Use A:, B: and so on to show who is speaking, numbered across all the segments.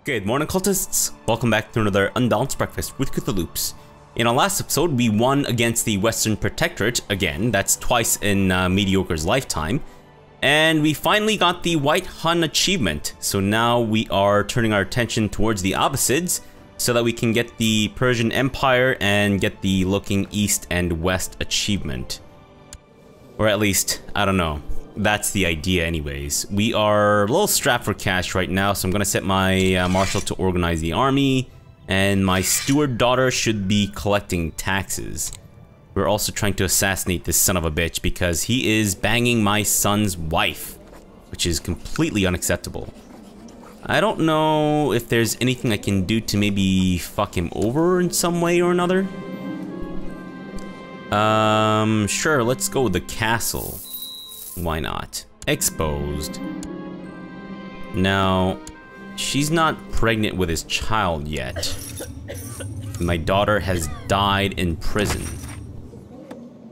A: Good morning, cultists. Welcome back to another Unbalanced Breakfast with CthuLoops. In our last episode, we won against the Western Protectorate again. That's twice in Mediocre's lifetime. And we finally got the White Hun achievement. So now we are turning our attention towards the Abbasids so that we can get the Persian Empire and get the Looking East and West achievement. Or at least, I don't know. That's the idea anyways. We are a little strapped for cash right now, so I'm gonna set my marshal to organize the army, and my steward daughter should be collecting taxes. We're also trying to assassinate this son of a bitch because he is banging my son's wife, which is completely unacceptable. I don't know if there's anything I can do to maybe fuck him over in some way or another. Sure, let's go with the castle. Why not? Exposed. Now, she's not pregnant with his child yet. My daughter has died in prison.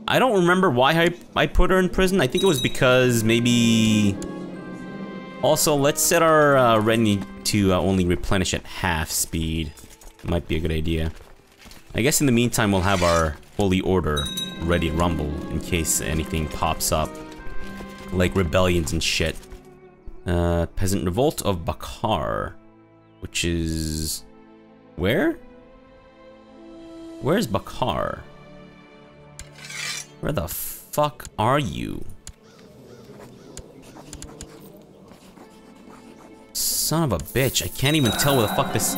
A: I don't remember why I put her in prison. I think it was because maybe... Also, let's set our retinue to only replenish at half speed. Might be a good idea. I guess in the meantime, we'll have our Holy Order ready to rumble in case anything pops up. Like rebellions and shit. Peasant Revolt of Bakar. Which is... Where? Where's Bakar? Where the fuck are you? Son of a bitch, I can't even tell where the fuck this...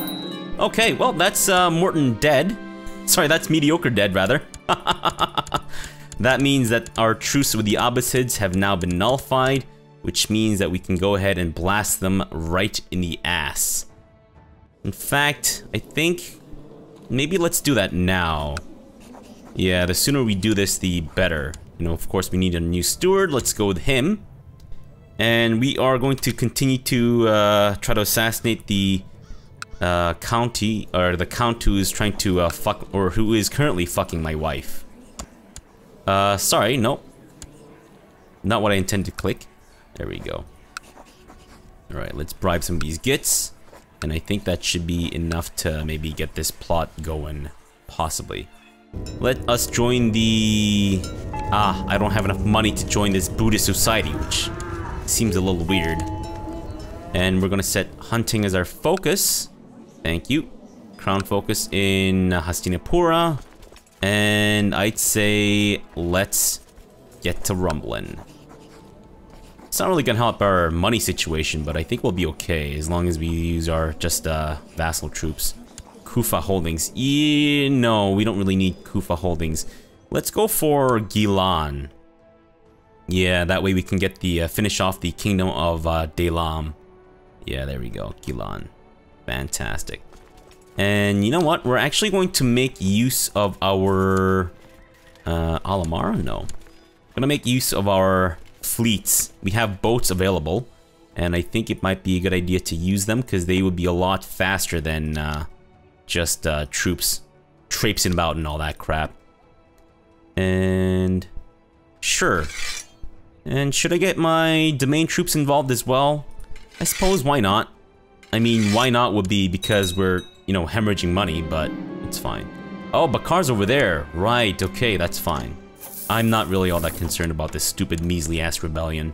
A: Okay, well that's Morton dead. Sorry, that's Mediocre dead rather. That means that our truce with the Abbasids have now been nullified, which means that we can go ahead and blast them right in the ass. In fact, I think maybe let's do that now. Yeah, the sooner we do this, the better. You know, of course, we need a new steward. Let's go with him. And we are going to continue to try to assassinate the county, or the count who is trying to fuck, or who is currently fucking my wife. Sorry, nope. Not what I intended to click. There we go. Alright, let's bribe some of these gits. And I think that should be enough to maybe get this plot going. Possibly. Let us join the... I don't have enough money to join this Buddhist society, which seems a little weird. And we're gonna set hunting as our focus. Thank you. Crown focus in Hastinapura. And I'd say, let's get to rumbling. It's not really gonna help our money situation, but I think we'll be okay as long as we use our just vassal troops. Kufa holdings. Yeah, no, we don't really need Kufa holdings. Let's go for Gilan. Yeah, that way we can get the finish off the kingdom of Delam. Yeah, there we go, Gilan. Fantastic. And you know what? We're actually going to make use of our... Alamara? No. We're gonna make use of our fleets. We have boats available. And I think it might be a good idea to use them because they would be a lot faster than just troops traipsing about and all that crap. And... Sure. And should I get my domain troops involved as well? I suppose, why not? I mean, why not would be because we're... you know, hemorrhaging money, but it's fine. Oh, Bakar's over there. Right, okay, that's fine. I'm not really all that concerned about this stupid, measly-ass rebellion.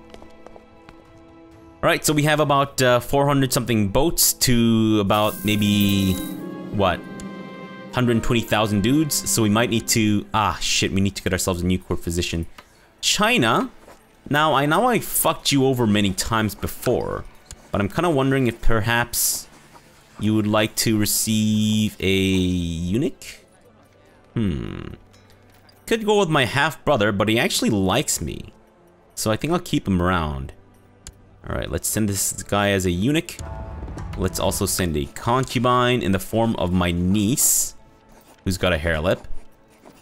A: Alright, so we have about 400-something boats to about maybe, what, 120,000 dudes? So we might need to... shit, we need to get ourselves a new court physician. China? Now, I know I fucked you over many times before, but I'm kind of wondering if perhaps... you would like to receive a eunuch? Could go with my half-brother, but he actually likes me. So I think I'll keep him around. Alright, let's send this guy as a eunuch. Let's also send a concubine in the form of my niece, who's got a hair lip.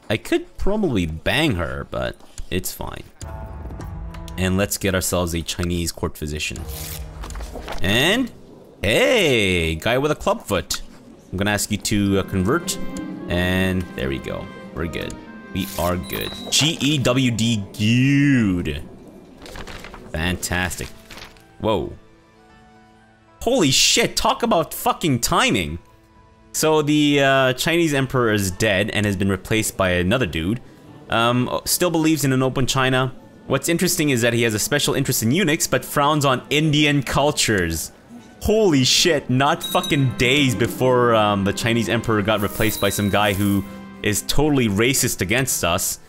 A: I could probably bang her, but it's fine. And let's get ourselves a Chinese court physician. And... hey, guy with a clubfoot. I'm gonna ask you to convert, and there we go. We're good. We are good. G-E-W-D, good. Fantastic. Whoa. Holy shit, talk about fucking timing. So the Chinese emperor is dead and has been replaced by another dude. Still believes in an open China. What's interesting is that he has a special interest in eunuchs, but frowns on Indian cultures. Holy shit, not fucking days before the Chinese emperor got replaced by some guy who is totally racist against us.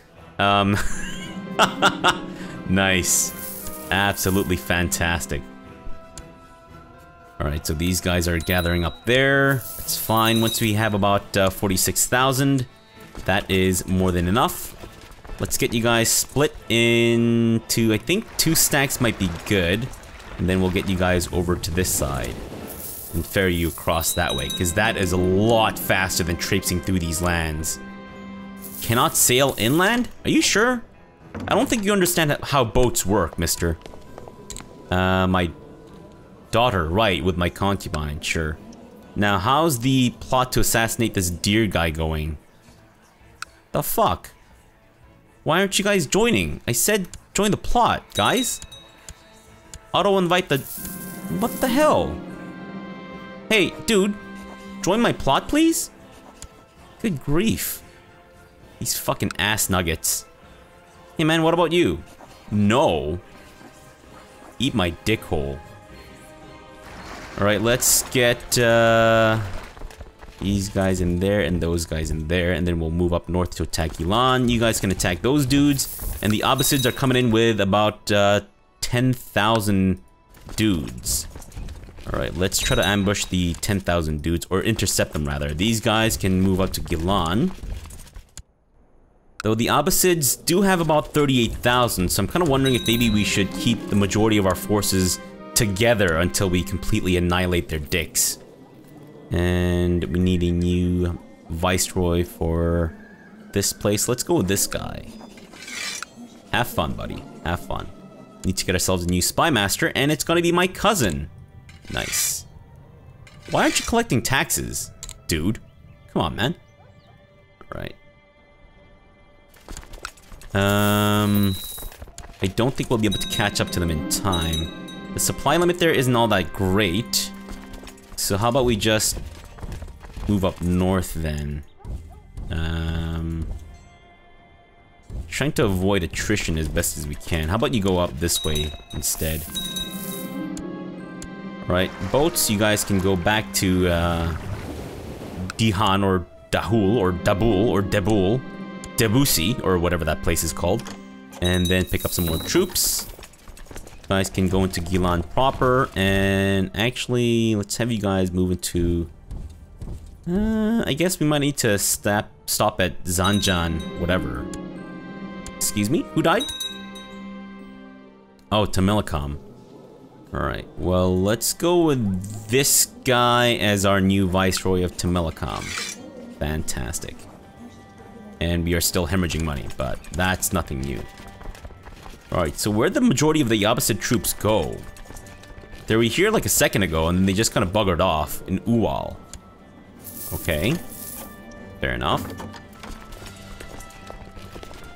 A: Nice. Absolutely fantastic. Alright, so these guys are gathering up there. It's fine. Once we have about 46,000, that is more than enough. Let's get you guys split into, I think 2 stacks might be good. And then we'll get you guys over to this side and ferry you across that way, because that is a lot faster than traipsing through these lands. Cannot sail inland? Are you sure? I don't think you understand how boats work, mister. My daughter, right, with my concubine, sure. Now, how's the plot to assassinate this deer guy going? The fuck? Why aren't you guys joining? I said join the plot, guys. Auto-invite the... What the hell? Hey, dude. Join my plot, please? Good grief. These fucking ass nuggets. Hey man, what about you? No. Eat my dick hole. Alright, let's get these guys in there and those guys in there, and then we'll move up north to attack Yilan. You guys can attack those dudes, and the Abbasids are coming in with about 10,000 dudes. Alright, let's try to ambush the 10,000 dudes, or intercept them rather. These guys can move up to Gilan. Though the Abbasids do have about 38,000, so I'm kind of wondering if maybe we should keep the majority of our forces together until we completely annihilate their dicks. And we need a new viceroy for this place. Let's go with this guy. Have fun, buddy. Have fun. Need to get ourselves a new spy master, and it's gonna be my cousin. Nice. Why aren't you collecting taxes, dude? Come on, man. Alright. I don't think we'll be able to catch up to them in time. The supply limit there isn't all that great. So how about we just move up north then? Trying to avoid attrition as best as we can. How about you go up this way instead? Right, boats, you guys can go back to Dihan or Dahul or Dabul or Debul, Debussy or whatever that place is called, and then pick up some more troops. You guys can go into Gilan proper, and actually, let's have you guys move into. I guess we might need to stop at Zanjan, whatever. Excuse me, who died? Oh, Tamilakam. Alright, well, let's go with this guy as our new Viceroy of Tamilakam. Fantastic. And we are still hemorrhaging money, but that's nothing new. Alright, so where'd the majority of the Abbasid troops go? They were here like a second ago, and then they just kind of buggered off in Uwal. Okay. Fair enough.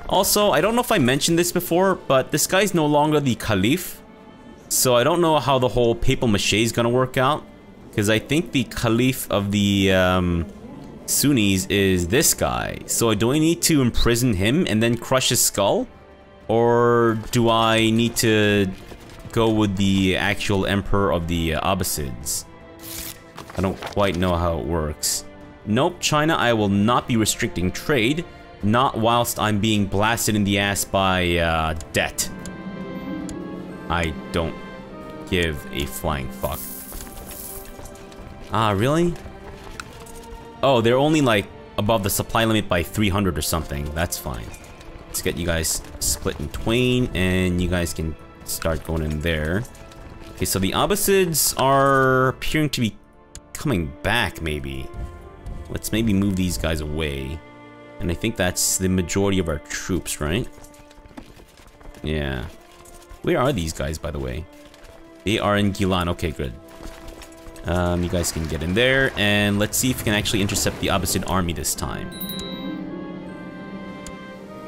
A: Also, I don't know if I mentioned this before, but this guy's no longer the Caliph. So I don't know how the whole papal mache is gonna work out, because I think the Caliph of the Sunnis is this guy. So do I need to imprison him and then crush his skull? Or do I need to go with the actual emperor of the Abbasids? I don't quite know how it works. Nope, China, I will not be restricting trade, not whilst I'm being blasted in the ass by debt. I don't give a flying fuck. Ah, really? Oh, they're only like above the supply limit by 300 or something. That's fine. Let's get you guys split in twain, and you guys can start going in there. Okay, so the Abbasids are appearing to be coming back, maybe. Let's maybe move these guys away. And I think that's the majority of our troops, right? Yeah. Where are these guys, by the way? They are in Gilan. Okay, good. You guys can get in there, and let's see if we can actually intercept the Abbasid army this time.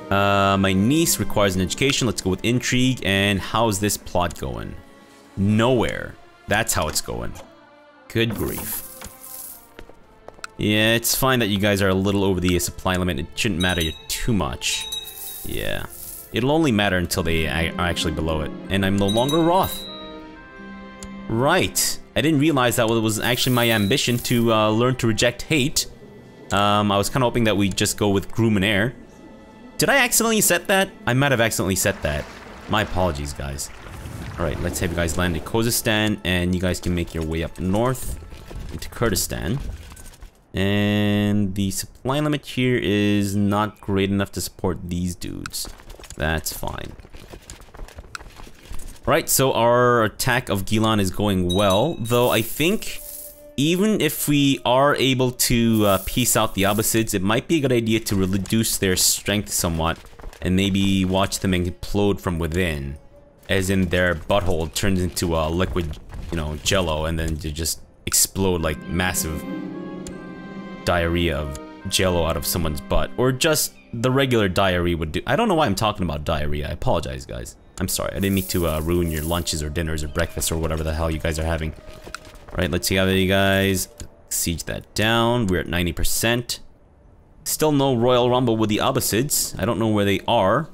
A: My niece requires an education. Let's go with intrigue. And how's this plot going? Nowhere. That's how it's going. Good grief. Yeah, it's fine that you guys are a little over the supply limit. It shouldn't matter too much. Yeah. It'll only matter until they are actually below it. And I'm no longer Roth. Right. I didn't realize that it was actually my ambition to learn to reject hate. I was kind of hoping that we'd just go with groom and heir. Did I accidentally set that? I might have accidentally set that. My apologies, guys. Alright, let's have you guys land in Khuzestan, and you guys can make your way up north into Kurdistan. And the supply limit here is not great enough to support these dudes. That's fine. Right, so our attack of Gilan is going well, though I think even if we are able to piece out the Abbasids, it might be a good idea to reduce their strength somewhat and maybe watch them implode from within. As in their butthole turns into a liquid, you know, jello, and then they just explode like massive diarrhea of jello out of someone's butt. Or just the regular diarrhea would do. I don't know why I'm talking about diarrhea. I apologize, guys. I'm sorry. I didn't mean to ruin your lunches or dinners or breakfast or whatever the hell you guys are having. Alright, let's see how you guys siege that down. We're at 90%. Still no Royal Rumble with the Abbasids. I don't know where they are.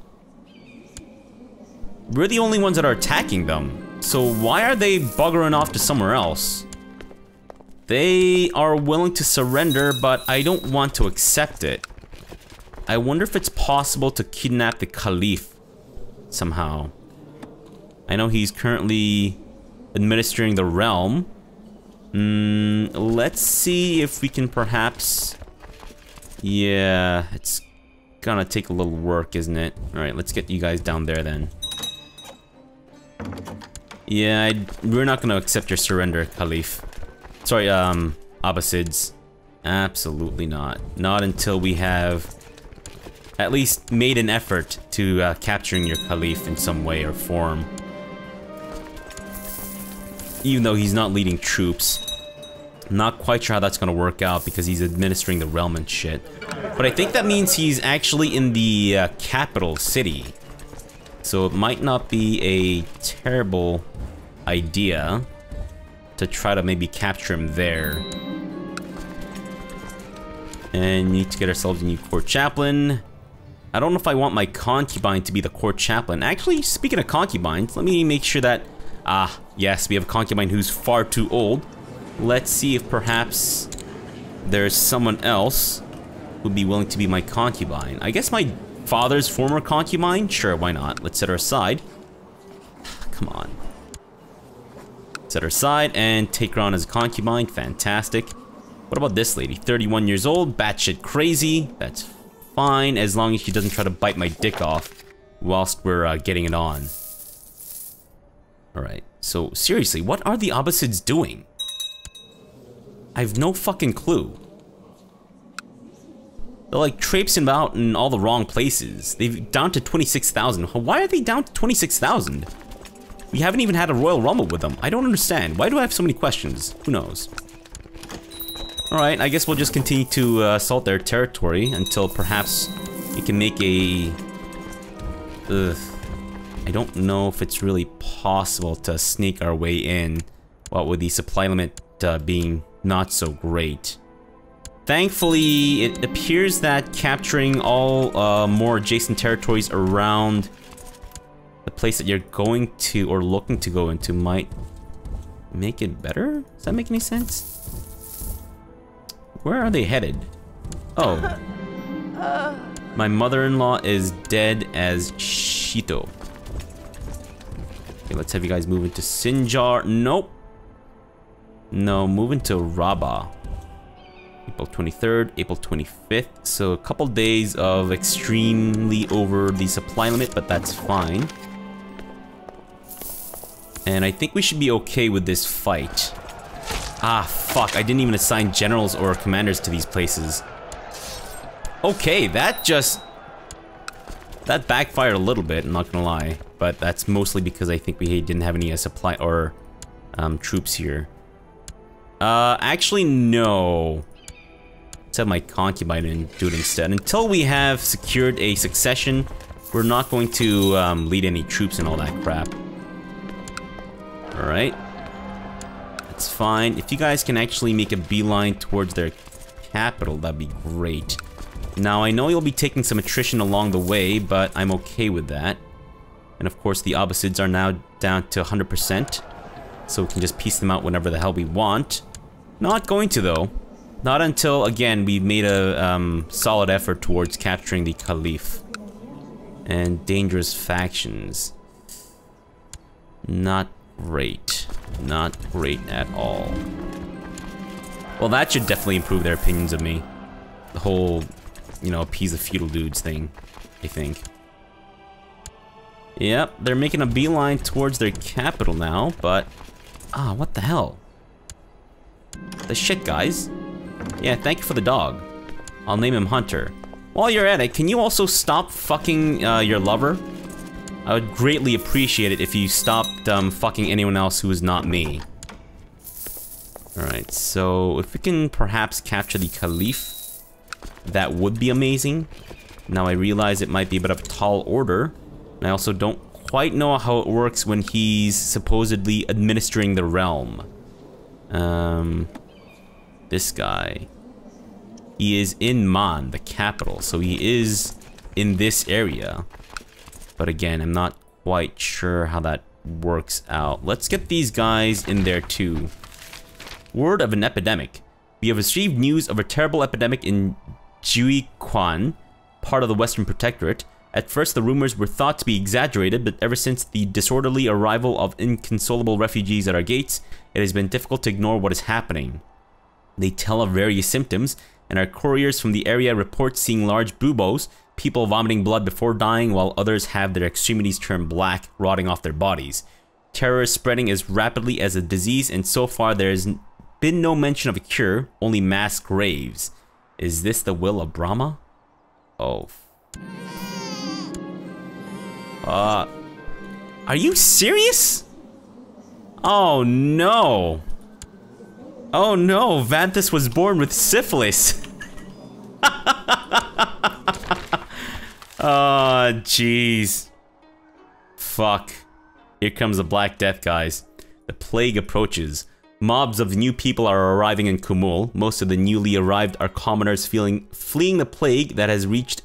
A: We're the only ones that are attacking them. So why are they buggering off to somewhere else? They are willing to surrender, but I don't want to accept it. I wonder if it's possible to kidnap the Caliph somehow. I know he's currently administering the realm. Let's see if we can perhaps... Yeah, it's gonna take a little work, isn't it? Alright, let's get you guys down there then. Yeah, we're not gonna accept your surrender, Caliph. Sorry, Abbasids. Absolutely not. Not until we have at least made an effort to capturing your Caliph in some way or form. Even though he's not leading troops. Not quite sure how that's gonna work out because he's administering the realm and shit. But I think that means he's actually in the capital city. So it might not be a terrible idea to try to maybe capture him there. And we need to get ourselves a new court chaplain. I don't know if I want my concubine to be the court chaplain. Actually, speaking of concubines, let me make sure that... yes, we have a concubine who's far too old. Let's see if perhaps there's someone else who'd be willing to be my concubine. I guess my father's former concubine? Sure, why not? Let's set her aside. Come on. Set her aside and take her on as a concubine. Fantastic. What about this lady? 31 years old, batshit crazy. That's fine, as long as she doesn't try to bite my dick off whilst we're getting it on. Alright, so seriously, what are the Abbasids doing? I have no fucking clue. They're like traipsing about in all the wrong places. They've down to 26,000. Why are they down to 26,000? We haven't even had a Royal Rumble with them. I don't understand. Why do I have so many questions? Who knows? Alright, I guess we'll just continue to assault their territory until perhaps we can make a... I don't know if it's really possible to sneak our way in, what with the supply limit being not so great. Thankfully, it appears that capturing all more adjacent territories around the place that you're going to or looking to go into might make it better? Does that make any sense? Where are they headed? Oh. My mother-in-law is dead as Shito. Okay, let's have you guys move into Sinjar. Nope. No, move into Rabah. April 23rd, April 25th. So a couple days of extremely over the supply limit, but that's fine. And I think we should be okay with this fight. Ah, fuck. I didn't even assign generals or commanders to these places. Okay, that backfired a little bit, I'm not gonna lie. But that's mostly because I think we didn't have any supply or troops here. Actually, no. Let's have my concubine do it instead. Until we have secured a succession, we're not going to lead any troops and all that crap. Alright. That's fine. If you guys can actually make a beeline towards their capital, that'd be great. Now, I know you'll be taking some attrition along the way, but I'm okay with that. And of course, the Abbasids are now down to 100%. So we can just piece them out whenever the hell we want. Not going to, though. Not until, again, we've made a solid effort towards capturing the Caliph. And dangerous factions. Not great. Not great at all. Well, that should definitely improve their opinions of me. The whole, you know, appease the feudal dudes thing, I think. Yep, they're making a beeline towards their capital now, but... Ah, what the hell? The shit, guys. Yeah, thank you for the dog. I'll name him Hunter. While you're at it, can you also stop fucking your lover? I would greatly appreciate it if you stopped fucking anyone else who is not me. Alright, so if we can perhaps capture the Caliph, that would be amazing. Now I realize it might be a bit of a tall order. And I also don't quite know how it works when he's supposedly administering the realm. This guy. He is in Man, the capital, so he is in this area. But again, I'm not quite sure how that works out. Let's get these guys in there too. Word of an epidemic. We have received news of a terrible epidemic in Jiuquan, part of the Western Protectorate. At first, the rumors were thought to be exaggerated, but ever since the disorderly arrival of inconsolable refugees at our gates, it has been difficult to ignore what is happening. They tell of various symptoms, and our couriers from the area report seeing large buboes, people vomiting blood before dying, while others have their extremities turned black, rotting off their bodies. Terror is spreading as rapidly as a disease, and so far there has been no mention of a cure, only mass graves. Is this the will of Brahma? Oh. Are you serious? Oh no. Oh no, Vanthus was born with syphilis. Oh, jeez. Fuck. Here comes the Black Death, guys. The plague approaches. Mobs of new people are arriving in Kumul. Most of the newly arrived are commoners fleeing the plague that has reached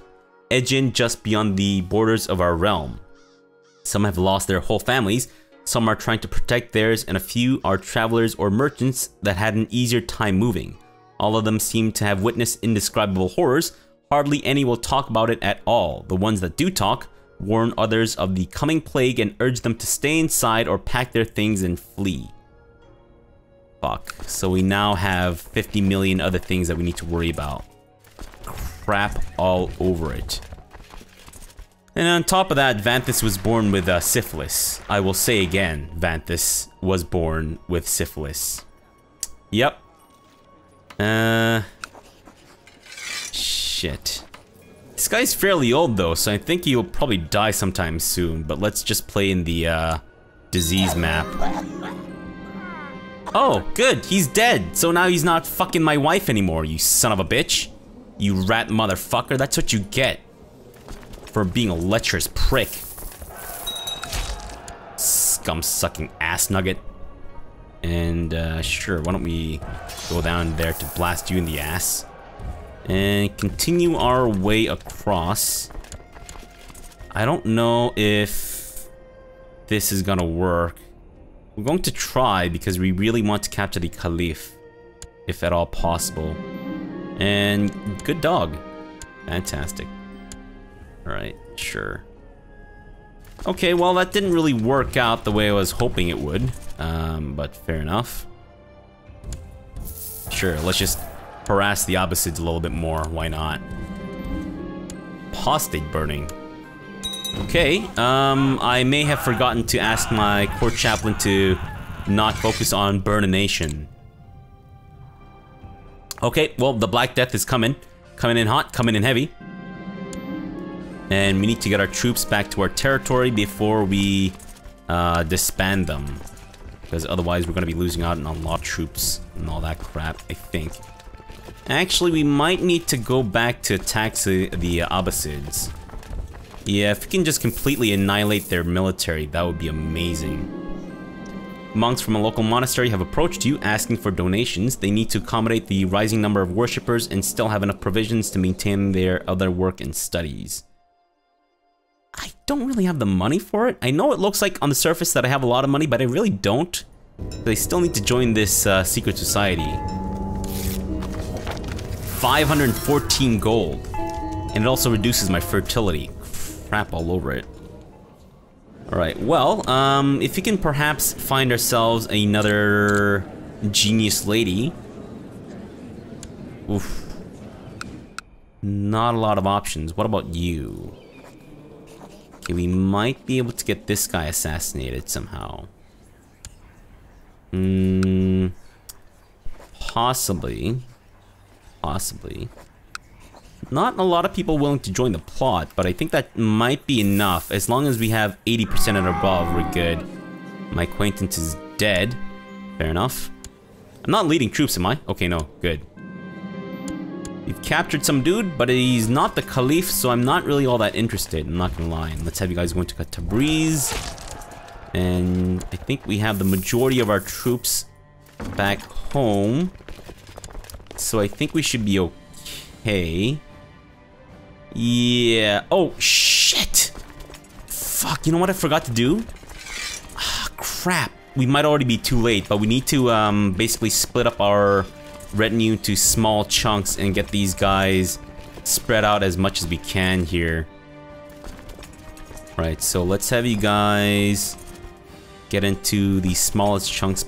A: Ejin just beyond the borders of our realm. Some have lost their whole families, some are trying to protect theirs, and a few are travelers or merchants that had an easier time moving. All of them seem to have witnessed indescribable horrors. Hardly any will talk about it at all. The ones that do talk warn others of the coming plague and urge them to stay inside or pack their things and flee. Fuck. So we now have 50 million other things that we need to worry about. Crap all over it. And on top of that, Vanthus was born with syphilis. I will say again, Vanthus was born with syphilis. Yep. Shit. This guy's fairly old though, so I think he'll probably die sometime soon, but let's just play in the disease map. Oh, good, he's dead, so now he's not fucking my wife anymore, you son of a bitch. You rat motherfucker, that's what you get for being a lecherous prick. Scum-sucking ass nugget. And, sure, why don't we go down there to blast you in the ass. And continue our way across. I don't know if this is gonna work. We're going to try because we really want to capture the Caliph, if at all possible. And good dog. Fantastic. Alright, sure. Okay, well that didn't really work out the way I was hoping it would. But fair enough. Sure, let's just harass the Abbasids a little bit more, why not? Apostate burning. Okay, I may have forgotten to ask my court chaplain to not focus on burnination. Okay, well the Black Death is coming. Coming in hot, coming in heavy. And we need to get our troops back to our territory before we disband them. Because otherwise we're going to be losing out on a lot of troops and all that crap, I think. Actually, we might need to go back to attack the Abbasids. Yeah, if we can just completely annihilate their military, that would be amazing. Monks from a local monastery have approached you, asking for donations. They need to accommodate the rising number of worshippers and still have enough provisions to maintain their other work and studies. I don't really have the money for it. I know it looks like on the surface that I have a lot of money, but I really don't. They still need to join this secret society. 514 gold. And it also reduces my fertility. Crap all over it. Alright, well, if we can perhaps find ourselves another genius lady. Oof. Not a lot of options. What about you? Okay, we might be able to get this guy assassinated somehow. Possibly. Possibly. Not a lot of people willing to join the plot, but I think that might be enough. As long as we have 80% and above, we're good. My acquaintance is dead. Fair enough. I'm not leading troops, am I? Okay, no. Good. We've captured some dude, but he's not the Caliph, so I'm not really all that interested. I'm not gonna lie. Let's have you guys go into Tabriz. And I think we have the majority of our troops back home. So I think we should be okay. Yeah. Oh, shit! Fuck, you know what I forgot to do? Ah, crap. We might already be too late, but we need to basically split up our retinue to small chunks and get these guys spread out as much as we can here. Right, so let's have you guys get into the smallest chunks.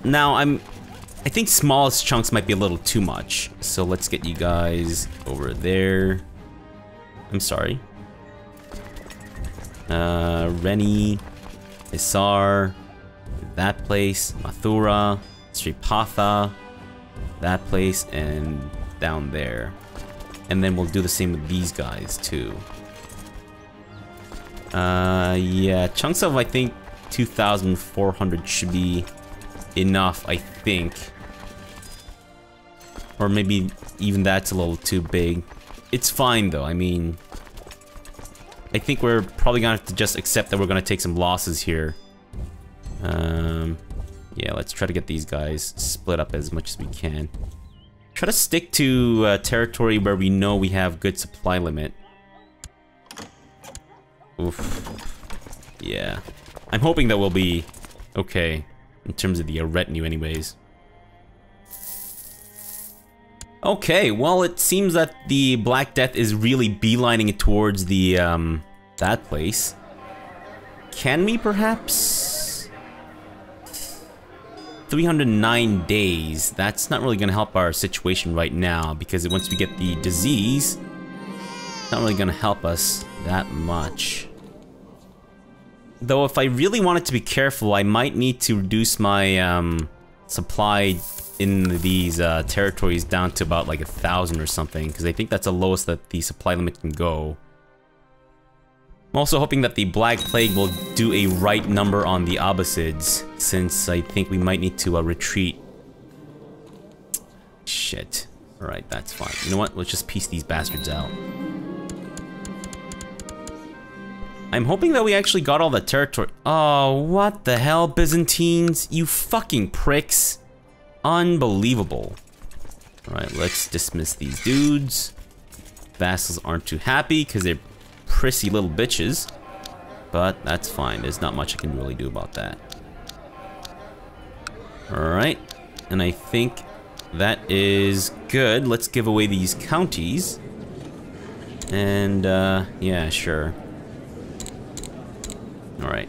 A: Now, I think smallest chunks might be a little too much. So let's get you guys over there. I'm sorry. Reni, Hisar, that place, Mathura, Sripatha, that place, and down there. And then we'll do the same with these guys too. Yeah, chunks of I think 2,400 should be enough, I think. Or maybe even that's a little too big. It's fine though, I mean, I think we're probably gonna have to just accept that we're gonna take some losses here. Yeah, let's try to get these guys split up as much as we can. Try to stick to territory where we know we have good supply limit. Oof. Yeah. I'm hoping that we'll be okay in terms of the retinue anyways. Okay, well, it seems that the Black Death is really beelining it towards the, that place. Can we perhaps? 309 days. That's not really gonna help our situation right now, because once we get the disease, it's not really gonna help us that much. Though if I really wanted to be careful, I might need to reduce my, supply in these territories down to about like 1,000 or something, because I think that's the lowest that the supply limit can go. I'm also hoping that the Black Plague will do a right number on the Abbasids, since I think we might need to retreat. Shit. Alright, that's fine. You know what? Let's just piece these bastards out. I'm hoping that we actually got all the territory. Oh, what the hell, Byzantines? You fucking pricks. Unbelievable. Alright, let's dismiss these dudes. Vassals aren't too happy because they're prissy little bitches. But that's fine. There's not much I can really do about that. Alright. And I think that is good. Let's give away these counties. And, yeah, sure. Alright.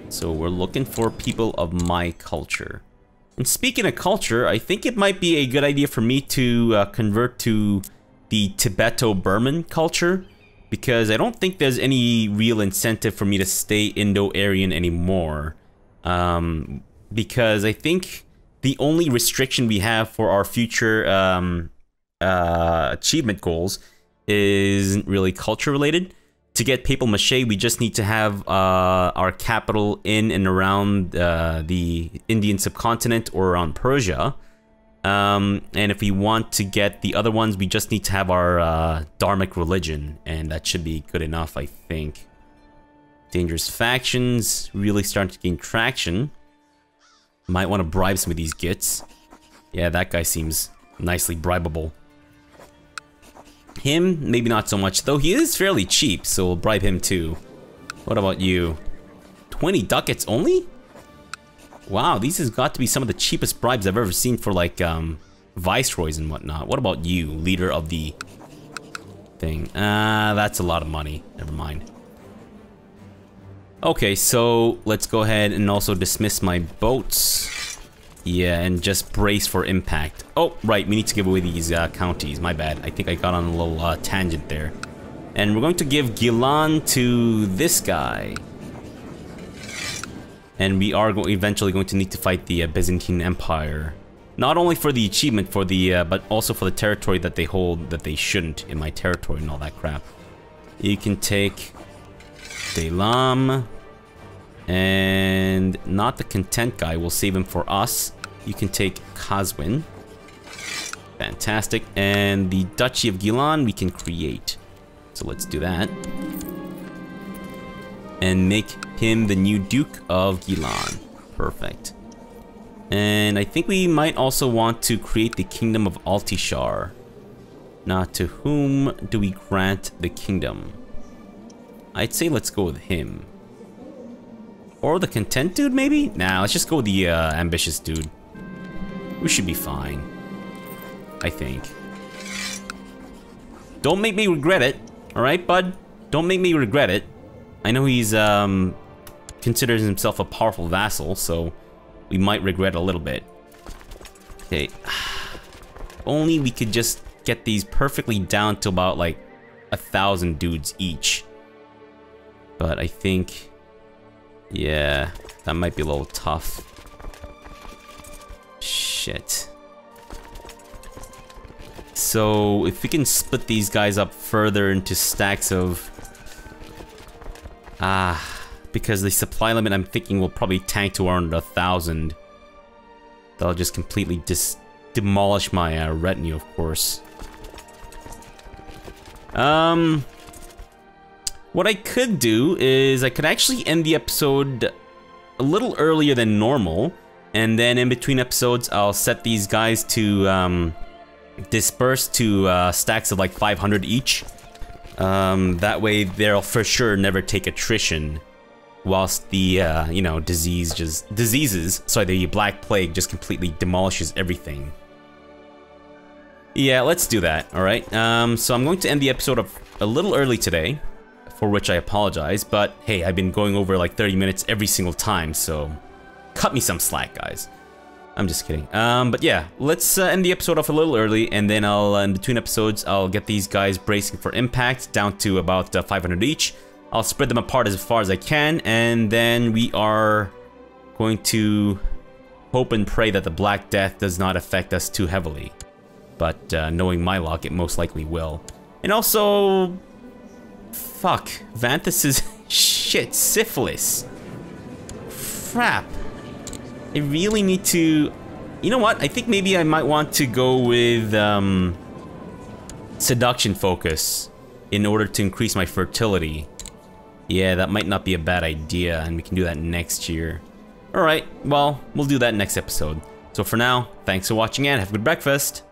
A: So we're looking for people of my culture. And speaking of culture, I think it might be a good idea for me to convert to the Tibeto-Burman culture, because I don't think there's any real incentive for me to stay Indo-Aryan anymore. Because I think the only restriction we have for our future achievement goals isn't really culture-related. To get Papal Mache, we just need to have our capital in and around the Indian subcontinent or around Persia. And if we want to get the other ones, we just need to have our Dharmic religion, and that should be good enough, I think. Dangerous factions, really starting to gain traction. Might want to bribe some of these gits. Yeah, that guy seems nicely bribable. Him, maybe not so much, though he is fairly cheap, so we'll bribe him too. What about you? 20 ducats only? Wow, these has got to be some of the cheapest bribes I've ever seen for like, viceroys and whatnot. What about you, leader of the thing? That's a lot of money. Never mind. Okay, so let's go ahead and also dismiss my boats. Yeah, and just brace for impact. Oh, right, we need to give away these counties. My bad. I think I got on a little tangent there. And we're going to give Gilan to this guy. And we are eventually going to need to fight the Byzantine Empire. Not only for the achievement, for the but also for the territory that they hold that they shouldn't in my territory and all that crap. You can take Delam. And not the content guy, we'll save him for us. You can take Kazwin. Fantastic. And the Duchy of Gilan we can create. So let's do that. And make him the new Duke of Gilan. Perfect. And I think we might also want to create the Kingdom of Altishar. Now, to whom do we grant the kingdom? I'd say let's go with him. Or the content dude, maybe? Nah, let's just go with the ambitious dude. We should be fine. I think. Don't make me regret it. Alright, bud? Don't make me regret it. I know he's, considers himself a powerful vassal, so we might regret a little bit. Okay. Only we could just get these perfectly down to about, like, 1,000 dudes each. But I think... yeah, that might be a little tough. Shit. So, if we can split these guys up further into stacks of... because the supply limit I'm thinking will probably tank to around 1,000. That'll just completely demolish my retinue, of course. What I could do is I could actually end the episode a little earlier than normal, and then in between episodes I'll set these guys to disperse to stacks of like 500 each. That way they'll for sure never take attrition, whilst the you know, the Black Plague just completely demolishes everything. Yeah, let's do that. All right. So I'm going to end the episode a little early today, for which I apologize, but hey, I've been going over like 30 minutes every single time, so cut me some slack, guys. I'm just kidding. But yeah, let's end the episode off a little early, and then I'll, in between episodes, I'll get these guys bracing for impact down to about 500 each. I'll spread them apart as far as I can, and then we are going to hope and pray that the Black Death does not affect us too heavily. But knowing my luck, it most likely will. And also... fuck. Vanthus is... shit. Syphilis. Crap. I really need to... you know what? I think maybe I might want to go with... seduction focus in order to increase my fertility. Yeah, that might not be a bad idea, and we can do that next year. Alright, well, we'll do that next episode. So for now, thanks for watching and have a good breakfast.